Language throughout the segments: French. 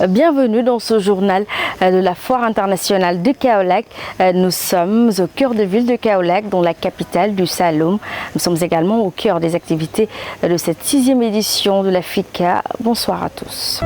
Bienvenue dans ce journal de la Foire internationale de Kaolack. Nous sommes au cœur de ville de Kaolack, dans la capitale du Saloum. Nous sommes également au cœur des activités de cette 6e édition de la FICA. Bonsoir à tous.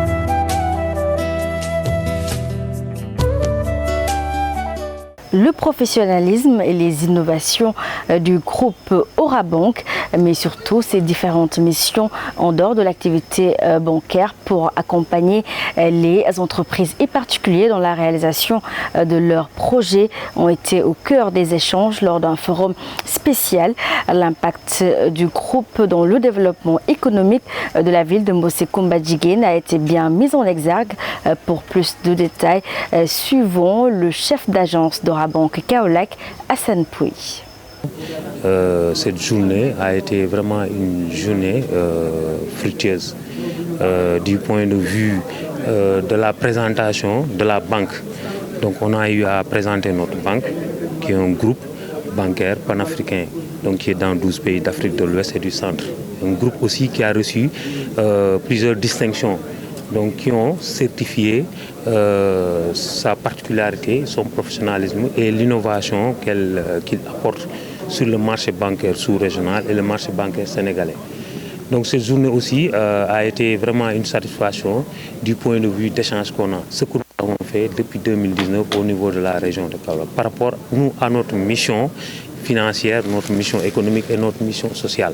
Le professionnalisme et les innovations du groupe Orabank, mais surtout ses différentes missions en dehors de l'activité bancaire pour accompagner les entreprises et particuliers dans la réalisation de leurs projets ont été au cœur des échanges lors d'un forum spécial. L'impact du groupe dans le développement économique de la ville de Mbossé-Koumba-Djiguène a été bien mis en exergue. Pour plus de détails, suivons le chef d'agence d'Orabank Kaolack, Hassan Pouy. Cette journée a été vraiment une journée fructueuse du point de vue de la présentation de la banque. Donc on a eu à présenter notre banque, qui est un groupe bancaire panafricain, donc qui est dans 12 pays d'Afrique de l'Ouest et du Centre. Un groupe aussi qui a reçu plusieurs distinctions, donc qui ont certifié sa particularité, son professionnalisme et l'innovation qu'il apporte sur le marché bancaire sous-régional et le marché bancaire sénégalais. Donc cette journée aussi a été vraiment une satisfaction du point de vue d'échange qu'on a. Ce que nous avons fait depuis 2019 au niveau de la région de Kaolack par rapport à notre mission financière, notre mission économique et notre mission sociale.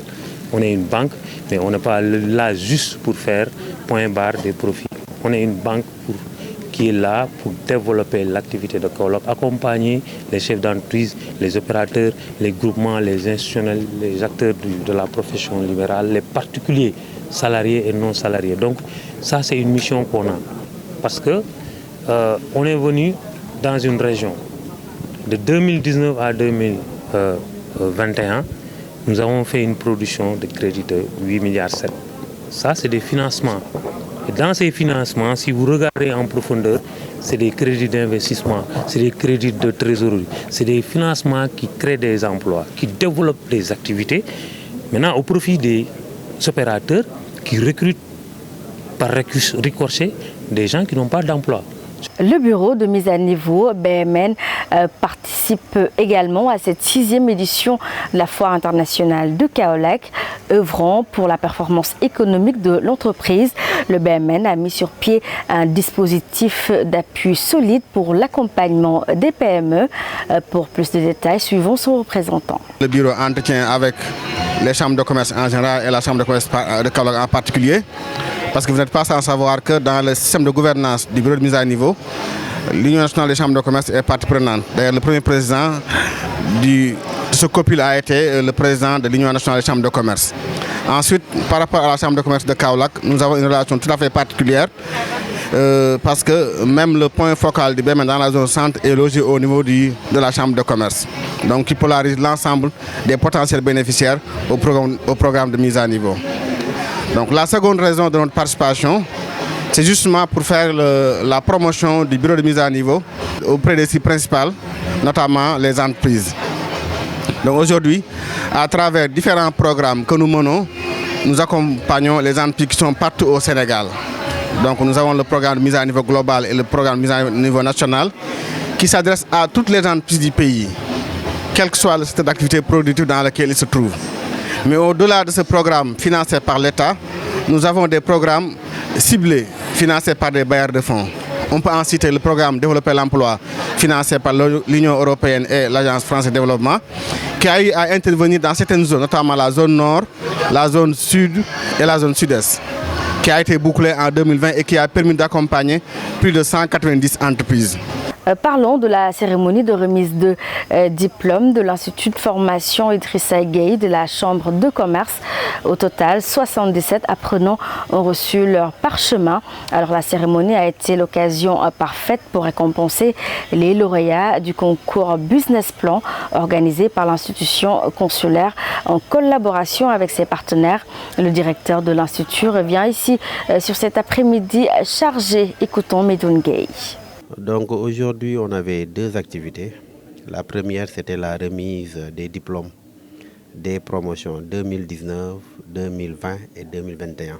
On est une banque, mais on n'est pas là juste pour faire point barre des profits. On est une banque qui est là pour développer l'activité de Kaolack, accompagner les chefs d'entreprise, les opérateurs, les groupements, les institutionnels, les acteurs de la profession libérale, les particuliers salariés et non salariés. Donc ça, c'est une mission qu'on a. Parce que on est venu dans une région. De 2019 à 2021, nous avons fait une production de crédit de 8,7 milliards. Ça, c'est des financements. Et dans ces financements, si vous regardez en profondeur, c'est des crédits d'investissement, c'est des crédits de trésorerie, c'est des financements qui créent des emplois, qui développent des activités, maintenant au profit des opérateurs qui recrutent par ricochet des gens qui n'ont pas d'emploi. Le bureau de mise à niveau BMN participe également à cette 6e édition de la Foire internationale de Kaolack. Œuvrant pour la performance économique de l'entreprise, le BMN a mis sur pied un dispositif d'appui solide pour l'accompagnement des PME. Pour plus de détails, suivons son représentant. Le bureau entretient avec les chambres de commerce en général et la chambre de commerce de Kaolack en particulier. Parce que vous n'êtes pas sans savoir que dans le système de gouvernance du bureau de mise à niveau, l'Union nationale des chambres de commerce est partie prenante. D'ailleurs, le premier président de ce copil a été le président de l'Union nationale des chambres de commerce. Ensuite, par rapport à la chambre de commerce de Kaolack, nous avons une relation tout à fait particulière parce que même le point focal du BMN dans la zone centre est logé au niveau de la chambre de commerce. Donc, qui polarise l'ensemble des potentiels bénéficiaires au programme de mise à niveau. Donc la seconde raison de notre participation, c'est justement pour faire la promotion du bureau de mise à niveau auprès des sites principaux, notamment les entreprises. Donc aujourd'hui, à travers différents programmes que nous menons, nous accompagnons les entreprises qui sont partout au Sénégal. Donc nous avons le programme de mise à niveau global et le programme de mise à niveau national qui s'adresse à toutes les entreprises du pays, quel que soit le secteur d'activité productive dans lequel ils se trouvent. Mais au-delà de ce programme financé par l'État, nous avons des programmes ciblés, financés par des bailleurs de fonds. On peut en citer le programme Développer l'emploi, financé par l'Union européenne et l'Agence française de développement, qui a eu à intervenir dans certaines zones, notamment la zone nord, la zone sud et la zone sud-est, qui a été bouclée en 2020 et qui a permis d'accompagner plus de 190 entreprises. Parlons de la cérémonie de remise de diplôme de l'Institut de formation Idrissa Gueye de la Chambre de commerce. Au total, 77 apprenants ont reçu leur parchemin. Alors la cérémonie a été l'occasion parfaite pour récompenser les lauréats du concours Business Plan organisé par l'institution consulaire en collaboration avec ses partenaires. Le directeur de l'Institut revient ici sur cet après-midi chargé. Écoutons Medoun Gueye. Donc aujourd'hui, on avait deux activités. La première, c'était la remise des diplômes des promotions 2019, 2020 et 2021,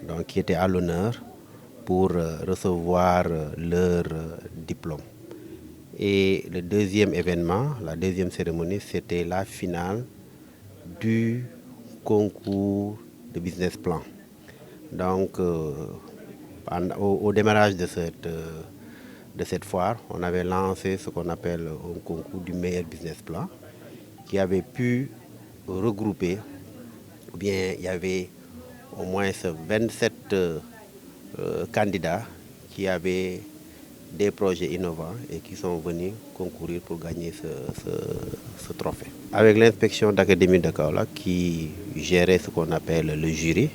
donc qui étaient à l'honneur pour recevoir leur diplôme. Et le deuxième événement, la deuxième cérémonie, c'était la finale du concours de business plan. Donc, au démarrage de cette foire, on avait lancé ce qu'on appelle un concours du meilleur business plan, qui avait pu regrouper, ou bien il y avait au moins 27 candidats qui avaient des projets innovants et qui sont venus concourir pour gagner ce trophée. Avec l'inspection d'académie de Kaolack qui gérait ce qu'on appelle le jury,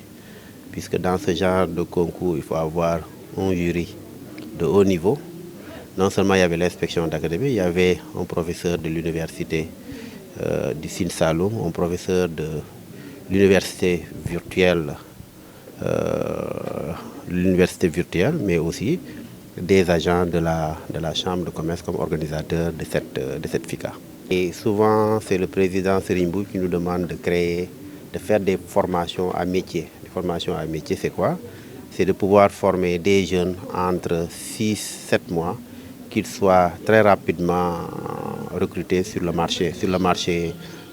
puisque dans ce genre de concours, il faut avoir un jury de haut niveau. Non seulement il y avait l'inspection d'académie, il y avait un professeur de l'université du Sine Saloum, un professeur de l'université virtuelle, mais aussi des agents de la Chambre de commerce comme organisateur de cette FICA. Et souvent, c'est le président Serigne Mboup qui nous demande de faire des formations à métier. Les formations à métier, c'est quoi? C'est de pouvoir former des jeunes entre 6-7 mois, qu'ils soient très rapidement recrutés sur le marché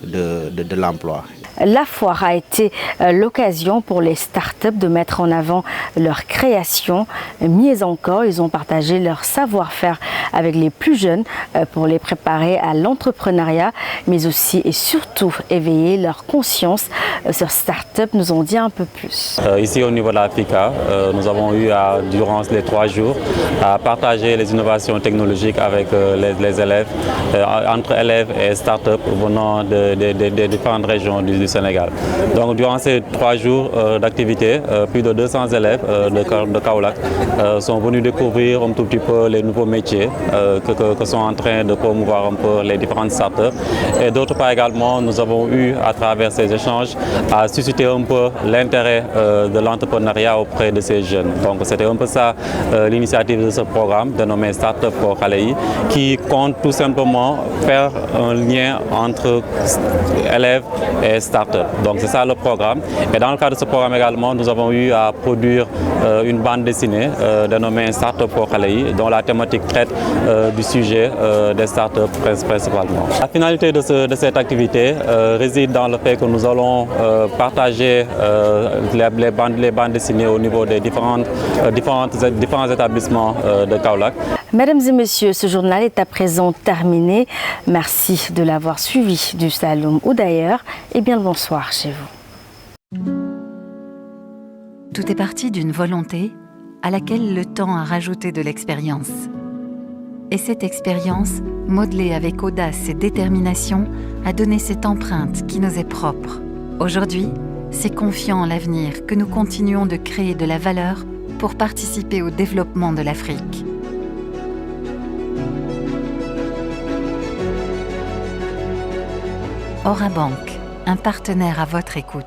de l'emploi. La foire a été l'occasion pour les startups de mettre en avant leur création. Mieux encore, ils ont partagé leur savoir-faire avec les plus jeunes pour les préparer à l'entrepreneuriat, mais aussi et surtout éveiller leur conscience sur startup. Nous en dit un peu plus. Ici au niveau de la FICA, nous avons eu durant les 3 jours à partager les innovations technologiques avec les élèves, entre élèves et startups venant des différentes régions du Sénégal. Donc durant ces 3 jours d'activité, plus de 200 élèves de Kaolack sont venus découvrir un tout petit peu les nouveaux métiers que sont en train de promouvoir un peu les différentes startups. Et d'autre part également, nous avons eu à travers ces échanges à susciter un peu l'intérêt de l'entrepreneuriat auprès de ces jeunes. Donc c'était un peu ça l'initiative de ce programme dénommé Startup pour Khaleyi, qui compte tout simplement faire un lien entre élèves et startups. Donc c'est ça le programme. Et dans le cadre de ce programme également, nous avons eu à produire une bande dessinée dénommée Startup pour Khaleyi, dont la thématique traite du sujet des startups principalement. La finalité de cette activité réside dans le fait que nous allons partager les bandes dessinées au niveau des différents établissements de Kaolack. Mesdames et messieurs, ce journal est à présent terminé. Merci de l'avoir suivi du Saloum ou d'ailleurs. Et bien le bonsoir chez vous. Tout est parti d'une volonté à laquelle le temps a rajouté de l'expérience. Et cette expérience, modelée avec audace et détermination, a donné cette empreinte qui nous est propre. Aujourd'hui, c'est confiant en l'avenir que nous continuons de créer de la valeur pour participer au développement de l'Afrique. Orabank, un partenaire à votre écoute.